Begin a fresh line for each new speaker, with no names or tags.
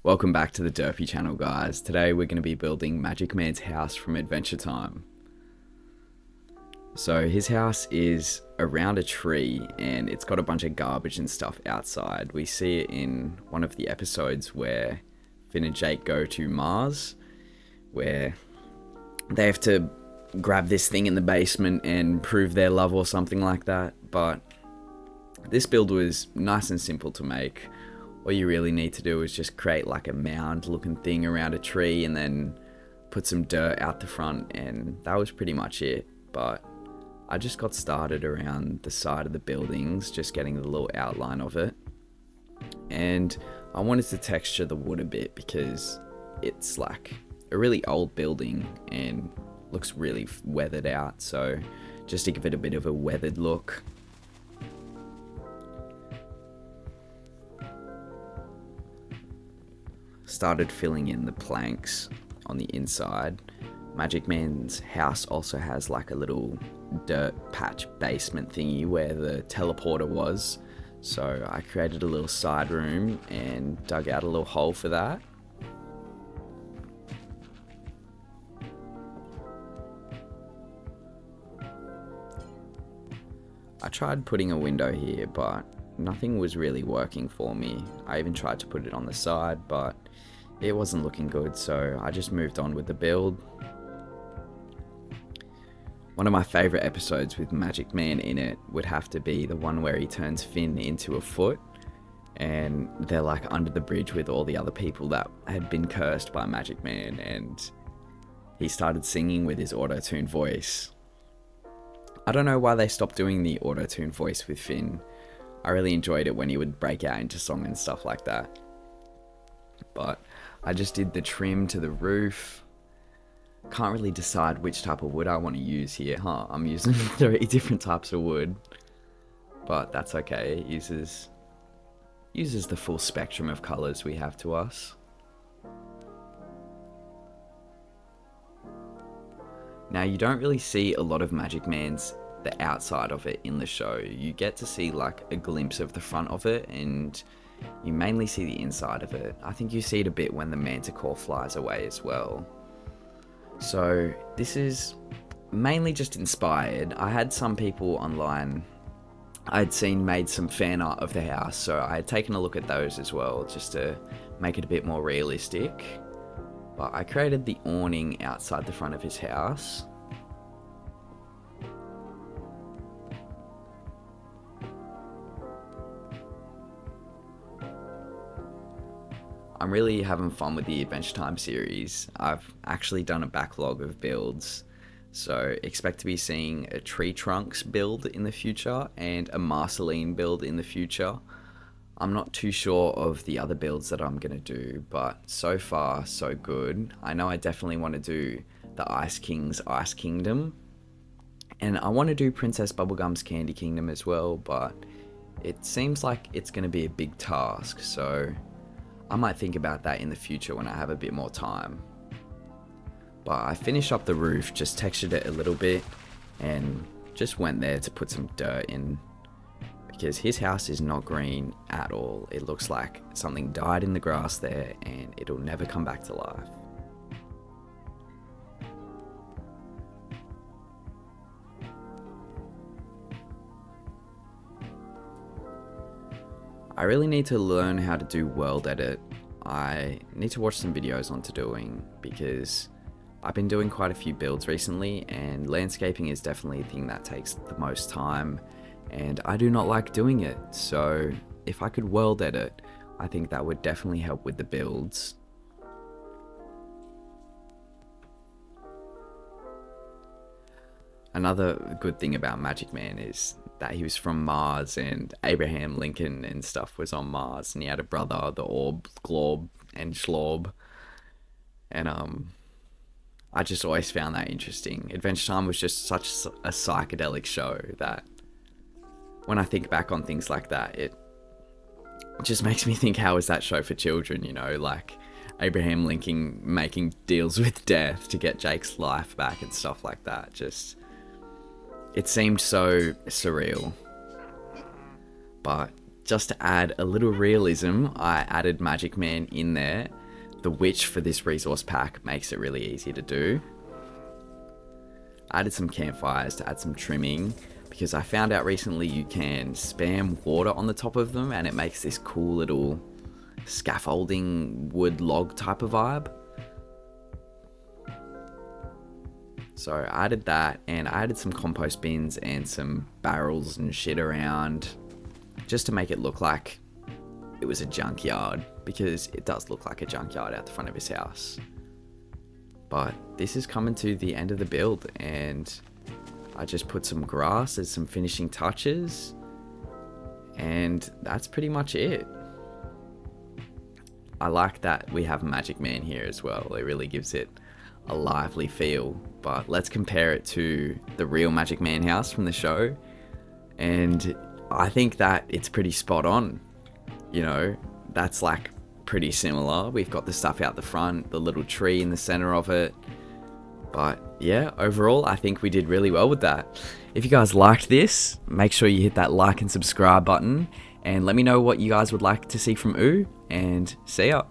Welcome back to the Derpy channel, guys. Today we're going to be building Magic Man's house from Adventure Time. So his house is around a tree and it's got a bunch of garbage and stuff outside. We see it in one of the episodes where Finn and Jake go to Mars, where they have to grab this thing in the basement and prove their love or something like that. But this build was nice and simple to make. All you really need to do is just create like a mound looking thing around a tree and then put some dirt out the front, and that was pretty much it. But I just got started around the side of the buildings, just getting the little outline of it. And I wanted to texture the wood a bit because it's like a really old building and looks really weathered out. So just to give it a bit of a weathered look. Started filling in the planks on the inside. Magic Man's house also has like a little dirt patch basement thingy where the teleporter was. So I created a little side room and dug out a little hole for that. I tried putting a window here, but nothing was really working for me. I even tried to put it on the side, but it wasn't looking good, so I just moved on with the build. One of my favourite episodes with Magic Man in it would have to be the one where he turns Finn into a foot and they're like under the bridge with all the other people that had been cursed by Magic Man, and he started singing with his auto-tune voice. I don't know why they stopped doing the auto-tune voice with Finn. I really enjoyed it when he would break out into song and stuff like that. But I just did the trim to the roof. Can't really decide which type of wood I want to use here, huh? I'm using 3 different types of wood. But that's okay, it uses the full spectrum of colours we have to us. Now, you don't really see a lot of Magic Man's the outside of it in the show. You get to see like a glimpse of the front of it, and you mainly see the inside of it. I think you see it a bit when the manticore flies away as well. So this is mainly just inspired. I had some people online I'd seen made some fan art of the house, so I had taken a look at those as well just to make it a bit more realistic. But I created the awning outside the front of his house. I'm really having fun with the Adventure Time series. I've actually done a backlog of builds, so expect to be seeing a Tree Trunks build in the future and a Marceline build in the future. I'm not too sure of the other builds that I'm going to do, but so far so good. I know I definitely want to do the Ice King's Ice Kingdom, and I want to do Princess Bubblegum's Candy Kingdom as well, but it seems like it's going to be a big task, so I might think about that in the future when I have a bit more time. But I finished up the roof, just textured it a little bit, and just went there to put some dirt in, because his house is not green at all. It looks like something died in the grass there and it'll never come back to life. I really need to learn how to do world edit. I need to watch some videos on doing, because I've been doing quite a few builds recently and landscaping is definitely the thing that takes the most time, and I do not like doing it. So if I could world edit, I think that would definitely help with the builds. Another good thing about Magic Man is that he was from Mars, and Abraham Lincoln and stuff was on Mars, and he had a brother, the Orb, Glob, and Schlob. And I just always found that interesting. Adventure Time was just such a psychedelic show that when I think back on things like that, it just makes me think, how is that show for children, you know, like Abraham Lincoln making deals with death to get Jake's life back and stuff like that. Just, it seemed so surreal. But just to add a little realism, I added Magic Man in there. The witch for this resource pack makes it really easy to do. I added some campfires to add some trimming, because I found out recently you can spam water on the top of them and it makes this cool little scaffolding wood log type of vibe. So I added that, and I added some compost bins and some barrels and shit around just to make it look like it was a junkyard, because it does look like a junkyard out the front of his house. But this is coming to the end of the build, and I just put some grass as some finishing touches, and that's pretty much it. I like that we have Magic Man here as well. It really gives it a lively feel. But let's compare it to the real Magic Man house from the show, and I think that it's pretty spot on. You know, that's like pretty similar. We've got the stuff out the front, the little tree in the center of it. But yeah, overall, I think we did really well with that. If you guys liked this, make sure you hit that like and subscribe button, and let me know what you guys would like to see from and see ya.